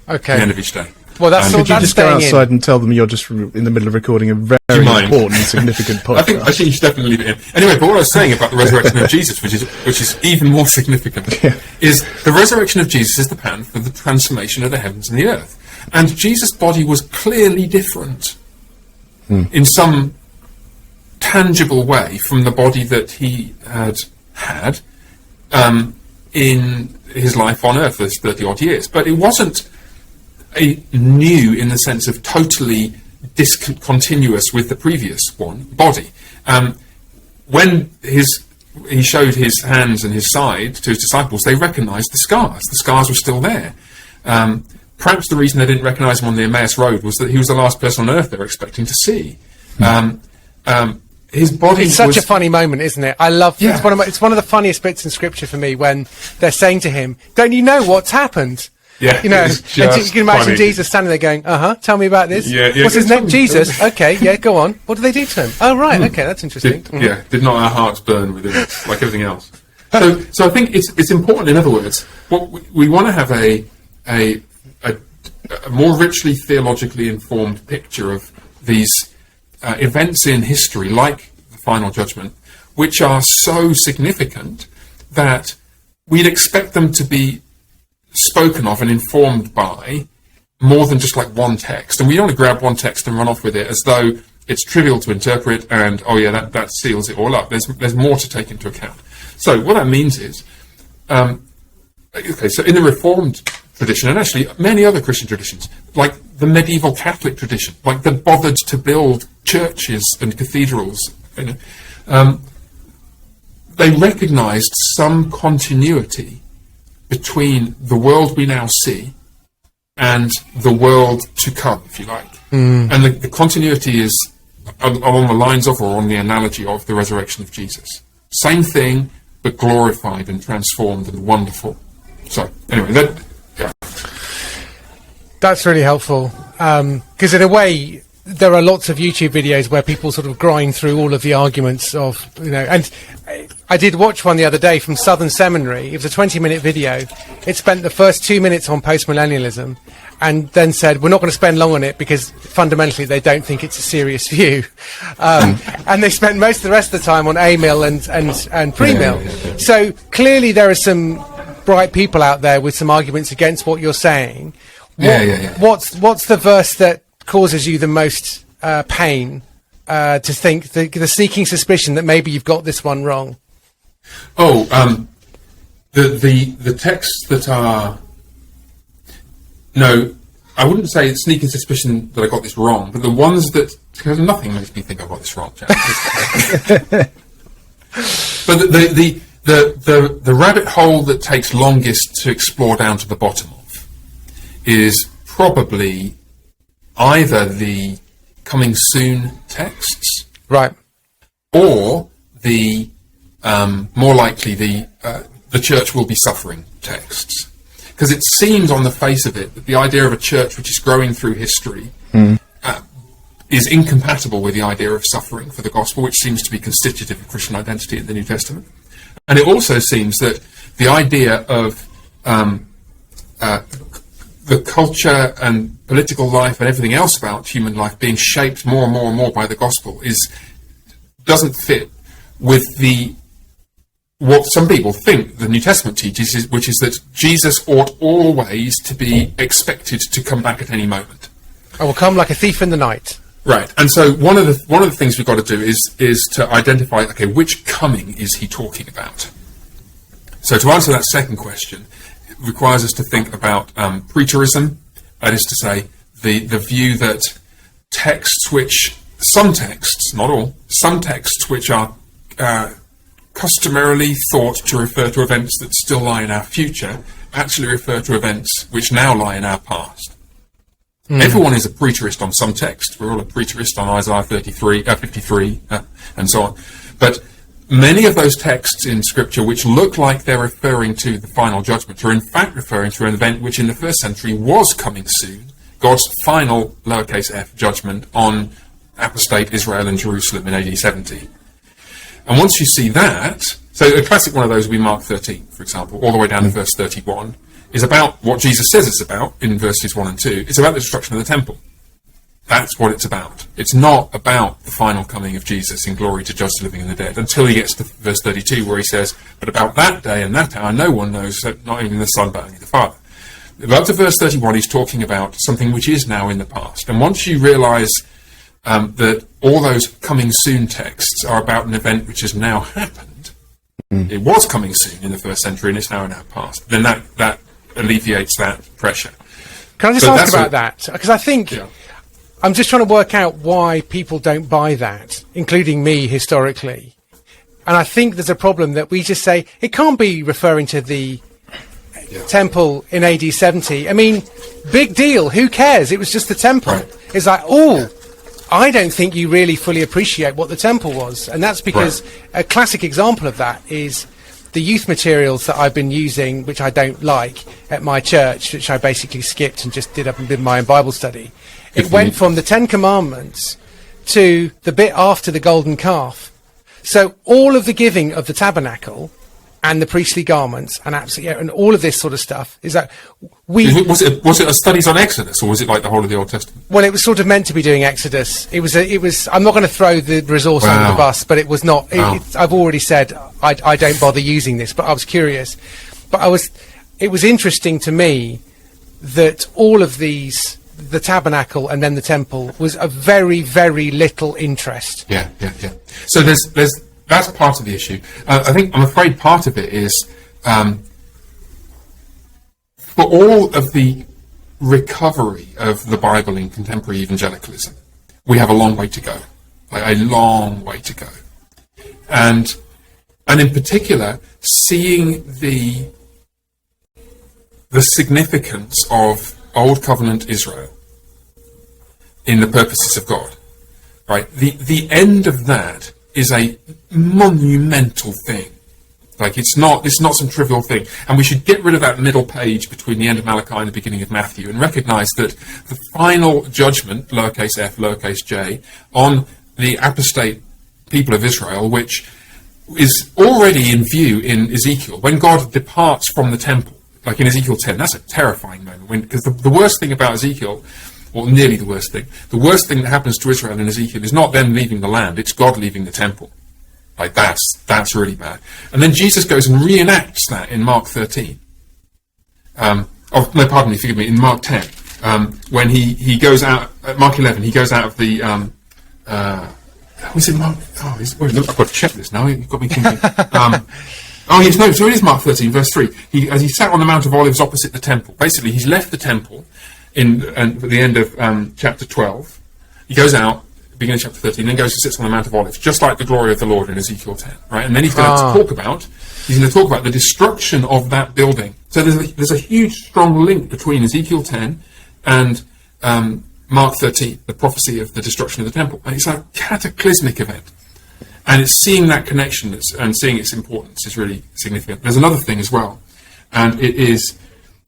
Okay. at the end of each day. Well, that's Could you just go outside and tell them you're just in the middle of recording a very important and significant podcast? I think you should definitely leave it in. Anyway, but what I was saying about the resurrection of Jesus, which is even more significant, is the resurrection of Jesus is the pattern for the transformation of the heavens and the earth. And Jesus' body was clearly different in some tangible way from the body that he had in his life on earth, those 30-odd years. But it wasn't new in the sense of totally discontinuous with the previous body. When he showed his hands and his side to his disciples, they recognized the scars. The scars were still there. Perhaps the reason they didn't recognize him on the Emmaus Road was that he was the last person on earth they were expecting to see. His body It's such a funny moment, isn't it? I love it's one of the funniest bits in Scripture for me, when they're saying to him, don't you know what's happened? Yeah, you know, and you can imagine Jesus standing there going, tell me about this. What's his name? Jesus. Okay, yeah, go on. What do they do to him? Oh, right, okay, that's interesting. Did not our hearts burn within us, like everything else? So I think it's important, in other words, what we want to have a more richly theologically informed picture of these events in history, like the final judgment, which are so significant that we'd expect them to be spoken of and informed by more than just like one text. And we don't want to grab one text and run off with it as though it's trivial to interpret and that seals it all up. There's more to take into account. So what that means is so in the Reformed tradition, and actually many other Christian traditions, like the medieval Catholic tradition, like that bothered to build churches and cathedrals, they recognized some continuity between the world we now see and the world to come, if you like. And the continuity is along the lines of, or on the analogy of, the resurrection of Jesus. Same thing, but glorified and transformed and wonderful. So, anyway, that's really helpful. Because in a way, there are lots of YouTube videos where people sort of grind through all of the arguments of, and I did watch one the other day from Southern Seminary. It was a 20-minute video. It spent the first 2 minutes on postmillennialism and then said, we're not going to spend long on it because fundamentally they don't think it's a serious view. And they spent most of the rest of the time on amill and premill. So clearly there are some bright people out there with some arguments against what you're saying. What's the verse that causes you the most pain to think, the sneaking suspicion that maybe you've got this one wrong? The texts that are... No, I wouldn't say it's sneaking suspicion that I got this wrong, but the ones that... Because nothing makes me think I got this wrong, Jack. But the rabbit hole that takes longest to explore down to the bottom of is probably either the coming soon texts, right, or the more likely the church will be suffering texts, because it seems on the face of it that the idea of a church which is growing through history is incompatible with the idea of suffering for the gospel, which seems to be constitutive of Christian identity in the New Testament. And it also seems that the idea of the culture and political life and everything else about human life being shaped more and more and more by the gospel doesn't fit with what some people think the New Testament teaches, which is that Jesus ought always to be expected to come back at any moment. I will come like a thief in the night. Right, and so one of the things we've got to do is to identify, okay, which coming is he talking about? So to answer that second question, it requires us to think about Preterism, that is to say, the view that some texts, not all, some texts which are customarily thought to refer to events that still lie in our future, actually refer to events which now lie in our past. Everyone is a preterist on some text. We're all a preterist on Isaiah 53, and so on. But many of those texts in Scripture which look like they're referring to the final judgment are in fact referring to an event which in the first century was coming soon, God's final, lowercase f, judgment on apostate Israel and Jerusalem in AD 70. And once you see that, so a classic one of those would be Mark 13, for example, all the way down to verse 31. is about what Jesus says it's about in verses 1 and 2. It's about the destruction of the temple. That's what it's about. It's not about the final coming of Jesus in glory to judge the living and the dead, until he gets to verse 32, where he says, but about that day and that hour no one knows, not even the Son, but only the Father. Up to verse 31, he's talking about something which is now in the past. And once you realise that all those coming soon texts are about an event which has now happened, it was coming soon in the first century and it's now in our past, then that alleviates that pressure. Can I just ask about that? Because I think... Yeah. I'm just trying to work out why people don't buy that, including me historically. And I think there's a problem that we just say, it can't be referring to the temple in AD 70. I mean, big deal, who cares? It was just the temple. Right. It's like, I don't think you really fully appreciate what the temple was. And that's because a classic example of that is the youth materials that I've been using, which I don't like, at my church, which I basically skipped and just did my own Bible study. It went from the Ten Commandments to the bit after the golden calf. So all of the giving of the tabernacle and the priestly garments and all of this sort of stuff is that was it a studies on Exodus, or was it like the whole of the Old Testament? Well, it was sort of meant to be doing Exodus. It was. I'm not going to throw the resource under the bus, but it was not. I've already said I don't bother using this, but I was curious. But it was interesting to me that all of these, the tabernacle and then the temple, was a very, very little interest. Yeah. So that's part of the issue. I'm afraid part of it is for all of the recovery of the Bible in contemporary evangelicalism, we have a long way to go, like a long way to go, and in particular, seeing the significance of Old Covenant Israel in the purposes of God, right? The end of that is a monumental thing. Like it's not some trivial thing, and we should get rid of that middle page between the end of Malachi and the beginning of Matthew, and recognise that the final judgment, lowercase f, lowercase j, on the apostate people of Israel, which is already in view in Ezekiel, when God departs from the temple. Like in Ezekiel 10, that's a terrifying moment, because the worst thing about Ezekiel, or nearly the worst thing that happens to Israel in Ezekiel is not them leaving the land, it's God leaving the temple. Like that's really bad. And then Jesus goes and reenacts that in Mark 13. In Mark 10, when he goes out, Mark 11, he goes out of the, was it Mark? I've got to check this now, you've got me thinking. So it is Mark 13, verse 3. As he sat on the Mount of Olives opposite the temple. Basically, he's left the temple at the end of chapter 12. He goes out, beginning of chapter 13, then goes and sits on the Mount of Olives, just like the glory of the Lord in Ezekiel 10. Right? And then he's going to talk about the destruction of that building. So there's a huge, strong link between Ezekiel 10 and Mark 13, the prophecy of the destruction of the temple. And it's a cataclysmic event. And it's seeing that connection and seeing its importance is really significant. There's another thing as well, and it is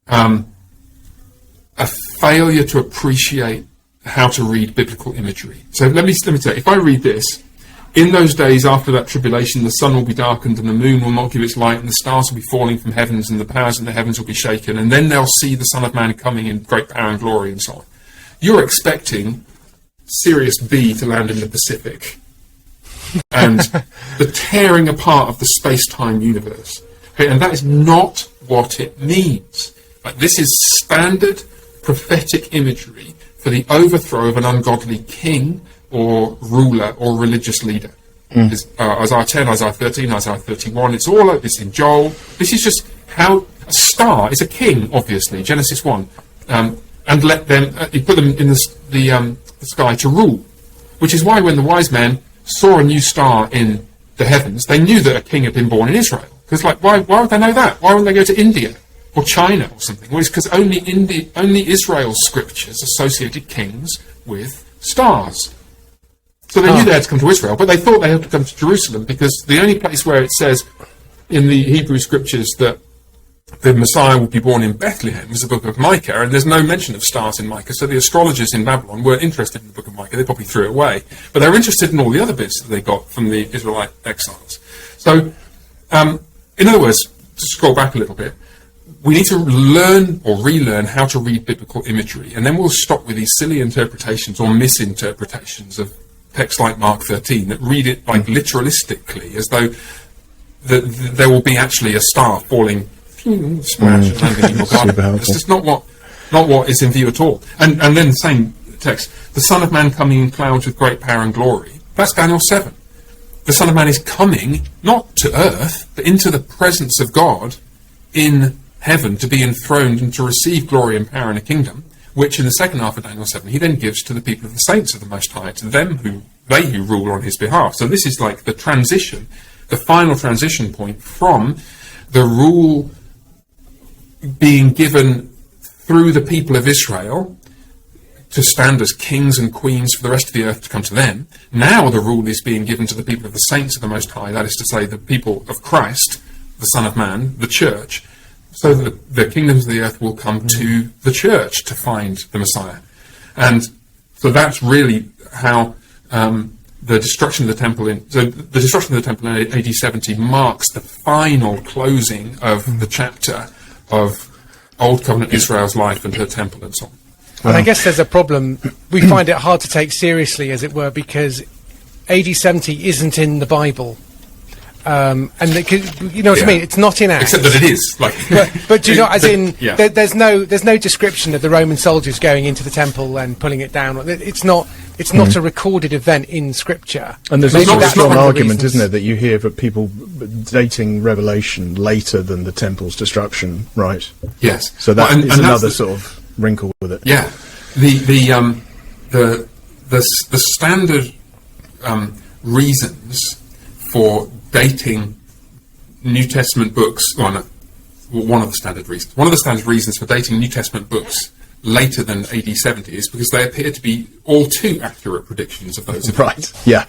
a failure to appreciate how to read biblical imagery. So let me tell you, if I read this, in those days after that tribulation, the sun will be darkened and the moon will not give its light and the stars will be falling from heavens and the powers in the heavens will be shaken, and then they'll see the Son of Man coming in great power and glory and so on. You're expecting Sirius B to land in the Pacific and the tearing apart of the space-time universe. Okay, and that is not what it means. Like, this is standard prophetic imagery for the overthrow of an ungodly king or ruler or religious leader. Isaiah 10, Isaiah 13, Isaiah 31, it's in Joel. This is just how a star is a king, obviously, Genesis 1, and let them, he put them in the sky to rule, which is why when the wise men saw a new star in the heavens, they knew that a king had been born in Israel. Because, why would they know that? Why wouldn't they go to India or China or something? Well, it's because only Israel's scriptures associated kings with stars. So they knew they had to come to Israel, but they thought they had to come to Jerusalem, because the only place where it says in the Hebrew scriptures that the Messiah will be born in Bethlehem is the book of Micah, and there's no mention of stars in Micah, so the astrologers in Babylon weren't interested in the book of Micah. They probably threw it away, but they were interested in all the other bits that they got from the Israelite exiles. So, in other words, to scroll back a little bit, we need to learn or relearn how to read biblical imagery, and then we'll stop with these silly interpretations or misinterpretations of texts like Mark 13 that read it like literalistically, as though there will be actually a star falling, splash, and landing in your garden. It's just not what is in view at all. And then the same text, the Son of Man coming in clouds with great power and glory. That's Daniel 7. The Son of Man is coming, not to earth, but into the presence of God in heaven to be enthroned and to receive glory and power in a kingdom, which in the second half of Daniel 7 he then gives to the people of the saints of the Most High, to them who rule on his behalf. So this is like the transition, the final transition point from the rule being given through the people of Israel to stand as kings and queens for the rest of the earth to come to them. Now the rule is being given to the people of the saints of the Most High, that is to say the people of Christ, the Son of Man, the church, so that the kingdoms of the earth will come to the church to find the Messiah. And so that's really how the destruction of the temple in AD 70 marks the final closing of the chapter of Old Covenant Israel's life and her temple and so on. And I guess there's a problem. We find it hard to take seriously, as it were, because AD 70 isn't in the Bible. And you know what I mean? It's not in Acts. Except that it is. But do you know, as in, there's no description of the Roman soldiers going into the temple and pulling it down. It's not a recorded event in Scripture. And there's also a strong argument, isn't there, that you hear of people dating Revelation later than the temple's destruction, right? Yes. So that is another sort of wrinkle with it. Yeah. The standard reasons for dating New Testament books, one of the standard reasons for dating New Testament books later than AD 70 is because they appear to be all too accurate predictions of those events. Right. Yeah.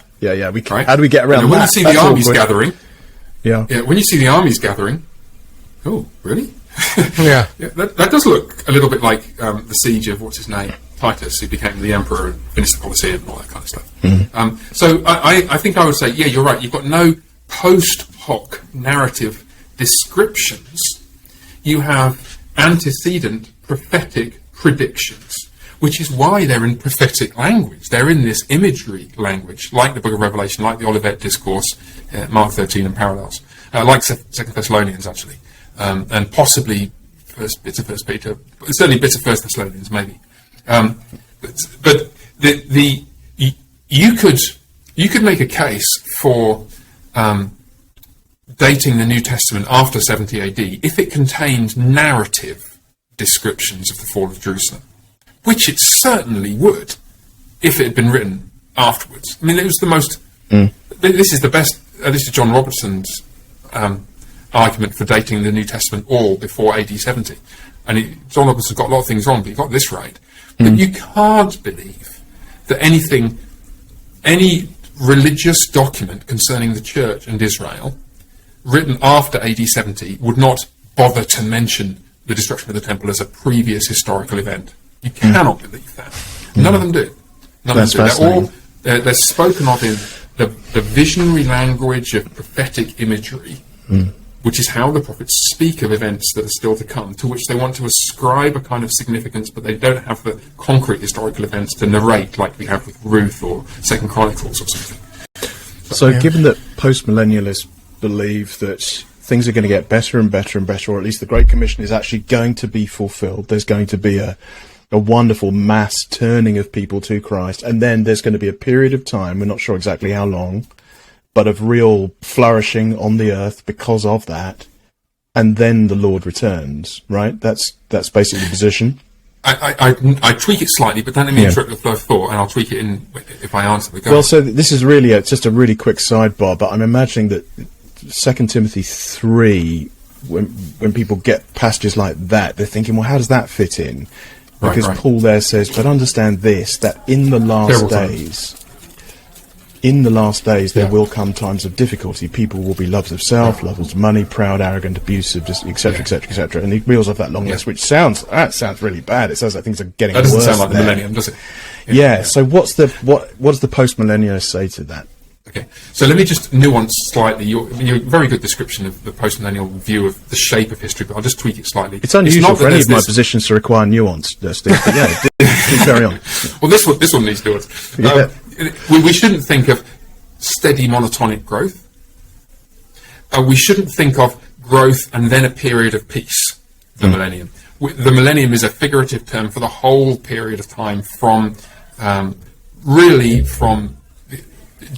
Right? How do we get around that? When you see the armies gathering, when you see the armies gathering, oh, really? Yeah. That does look a little bit like the siege of what's his name, Titus, who became the emperor and finished the Colosseum and all that kind of stuff. So I think I would say, yeah, you're right. You've got no post hoc narrative descriptions. You have antecedent prophetic predictions, which is why they're in prophetic language. They're in this imagery language, like the Book of Revelation, like the Olivet Discourse, Mark 13 and parallels, like 2 Thessalonians actually. And possibly bits of 1 Peter, certainly bits of 1 Thessalonians, maybe. But you could make a case for dating the New Testament after 70 AD if it contained narrative descriptions of the fall of Jerusalem, which it certainly would if it had been written afterwards. I mean, it was the most. This is the best. This is John Robertson's argument for dating the New Testament all before AD 70. And John Robertson's got a lot of things wrong, but he got this right. But you can't believe that any religious document concerning the church and Israel written after AD 70 would not bother to mention the destruction of the temple as a previous historical event. You cannot believe that. None of them do. They're spoken of in the visionary language of prophetic imagery, which is how the prophets speak of events that are still to come, to which they want to ascribe a kind of significance, but they don't have the concrete historical events to narrate like we have with Ruth or 2 Chronicles or something. So given that postmillennialists believe that things are going to get better and better and better, or at least the Great Commission is actually going to be fulfilled, there's going to be a wonderful mass turning of people to Christ, and then there's going to be a period of time, we're not sure exactly how long, but of real flourishing on the earth because of that, and then the Lord returns, right? That's basically the position. I tweak it slightly, but then let me interrupt the flow of thought, and I'll tweak it in if I answer the go. Well, so this is really it's just a really quick sidebar, but I'm imagining that 2 Timothy 3, when people get passages like that, they're thinking, well, how does that fit in? Because Paul there says, but understand this, that in the last days, there will come times of difficulty. People will be lovers of self, lovers of money, proud, arrogant, abusive, just etc., etc., etc. And he reels off that long list, which sounds really bad. It sounds like things are getting worse. That doesn't sound like the millennium, does it? Yeah. So what does the postmillennialist say to that? Okay, so let me just nuance slightly your very good description of the postmillennial view of the shape of history, but I'll just tweak it slightly. It's unusual for any of my positions to require nuance, Steve. But yeah, carry on. Well, this one needs nuance. Yeah. We shouldn't think of steady monotonic growth. We shouldn't think of growth and then a period of peace, the millennium. The millennium is a figurative term for the whole period of time from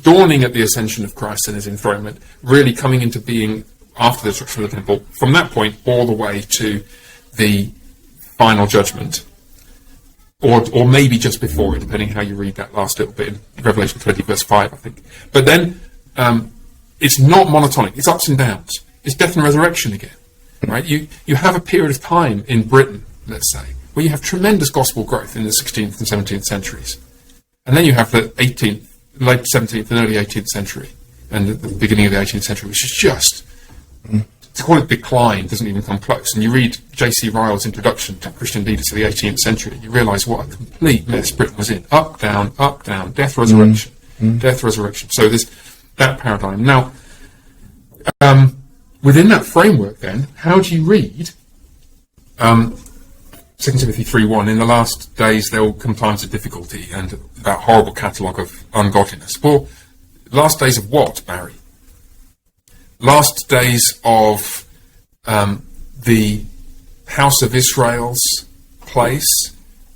dawning at the ascension of Christ and his enthronement, really coming into being after the destruction of the temple, from that point all the way to the final judgment, or maybe just before it, depending how you read that last little bit in Revelation 20, verse 5, I think. But then it's not monotonic, it's ups and downs. It's death and resurrection again, right? You have a period of time in Britain, let's say, where you have tremendous gospel growth in the 16th and 17th centuries. And then you have the 18th, late 17th and early 18th century, and the beginning of the 18th century, which is just, to call it decline doesn't even come close. And you read J.C. Ryle's introduction to Christian leaders of the 18th century, and you realise what a complete mess Britain was in. Up, down, death, resurrection, death, resurrection. So there's that paradigm. Now, within that framework then, how do you read 2 Timothy 3:1, in the last days there will come times of difficulty and that horrible catalogue of ungodliness? Well, last days of what, Barry? Last days of the house of Israel's place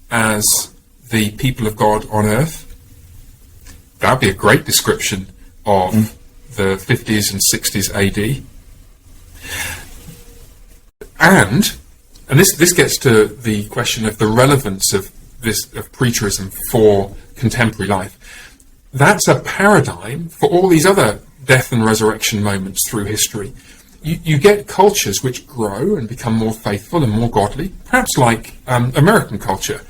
as the people of God on earth? That would be a great description of the 50s and 60s AD. And this gets to the question of the relevance of preterism for contemporary life. That's a paradigm for all these other death and resurrection moments through history. You get cultures which grow and become more faithful and more godly, perhaps like American culture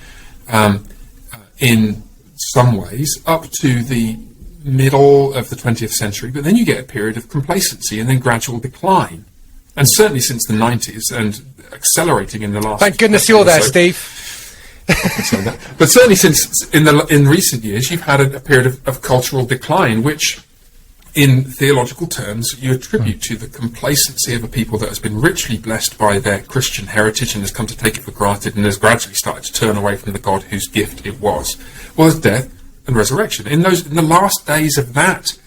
in some ways, up to the middle of the 20th century, but then you get a period of complacency and then gradual decline. And certainly since the 90s, and accelerating in the last... Thank goodness you're there, Steve. But certainly since in recent years, you've had a period of cultural decline, which, in theological terms, you attribute to the complacency of a people that has been richly blessed by their Christian heritage and has come to take it for granted and has gradually started to turn away from the God whose gift it was. Well, there's death and resurrection. In the last days of that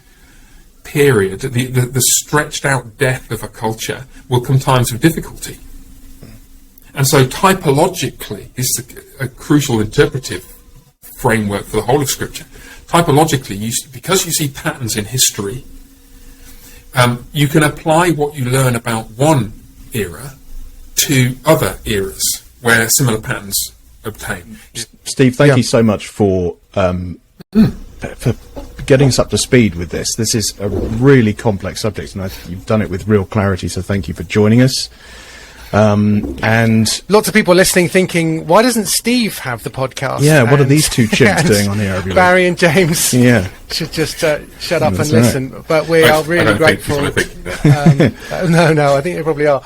period, the stretched out death of a culture, will come times of difficulty. And so typologically, this is a crucial interpretive framework for the whole of Scripture. Typologically, because you see patterns in history, you can apply what you learn about one era to other eras where similar patterns obtain. Steve, thank you so much for getting us up to speed with this. This is a really complex subject, and you've done it with real clarity, so thank you for joining us. And lots of people listening thinking, why doesn't Steve have the podcast? Yeah, what are these two chimps doing on here every week? Barry and James should just shut up and listen. But we are really grateful. No, I think they probably are.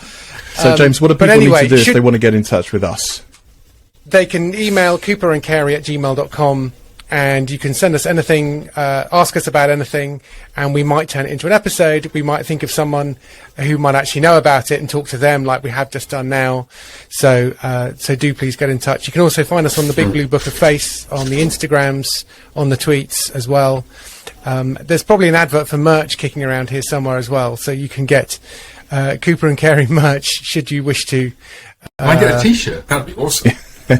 So, James, what do people need to do if they want to get in touch with us? They can email cooperandcary@gmail.com. And you can send us anything, ask us about anything, and we might turn it into an episode. We might think of someone who might actually know about it and talk to them like we have just done now. So do please get in touch. You can also find us on the Big Blue Book of Face, on the Instagrams, on the tweets as well. There's probably an advert for merch kicking around here somewhere as well. So you can get Cooper and Cary merch should you wish to. I get a t-shirt. That'd be awesome.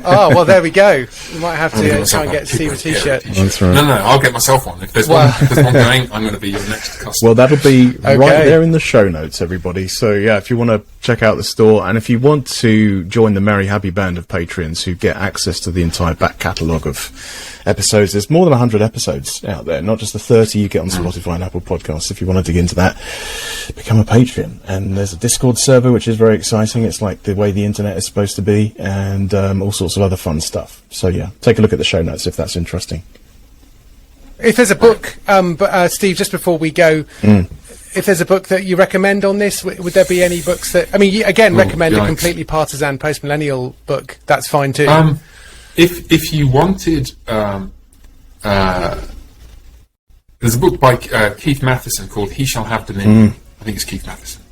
Oh, well, there we go. We might have to try and get Steve a t-shirt. That's right. No, I'll get myself one. If there's one going, I'm going to be your next customer. Well, that'll be right there in the show notes, everybody. So, yeah, if you want to check out the store, and if you want to join the merry, happy band of Patreons who get access to the entire back catalogue of episodes, there's more than 100 episodes out there, not just the 30 you get on Spotify and Apple Podcasts. If you want to dig into that, become a Patreon. And there's a Discord server, which is very exciting. It's like the way the internet is supposed to be, and all sorts of other fun stuff. So, yeah, take a look at the show notes if that's interesting. If there's a book, Steve, just before we go, if there's a book that you recommend on this, would there be any books that... I mean, you, again, recommend a completely partisan post-millennial book. That's fine, too. If you wanted There's a book by Keith Matheson called He Shall Have Dominion. I think it's Keith Matheson.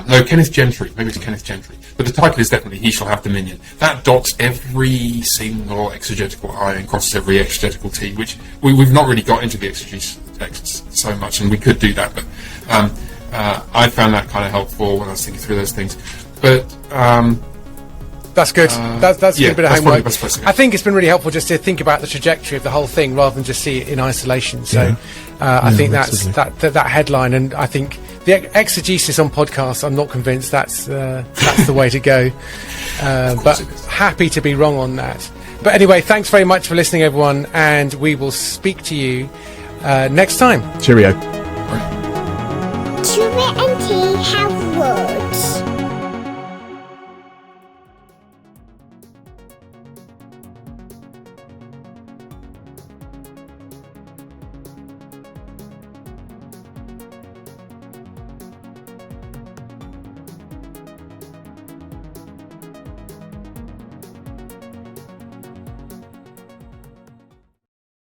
No, Kenneth Gentry. Maybe it's Kenneth Gentry. But the title is definitely He Shall Have Dominion. That dots every single exegetical I and crosses every exegetical T, which we've not really got into the exegesis of the texts so much, and we could do that, but I found that kind of helpful when I was thinking through those things. But that's good. That's a good bit of homework. I think it's been really helpful just to think about the trajectory of the whole thing rather than just see it in isolation. So I think that's that headline, and I think the exegesis on podcasts, I'm not convinced that's the way to go. But happy to be wrong on that. But anyway, thanks very much for listening, everyone, and we will speak to you next time. Cheerio. Tuba and T have words.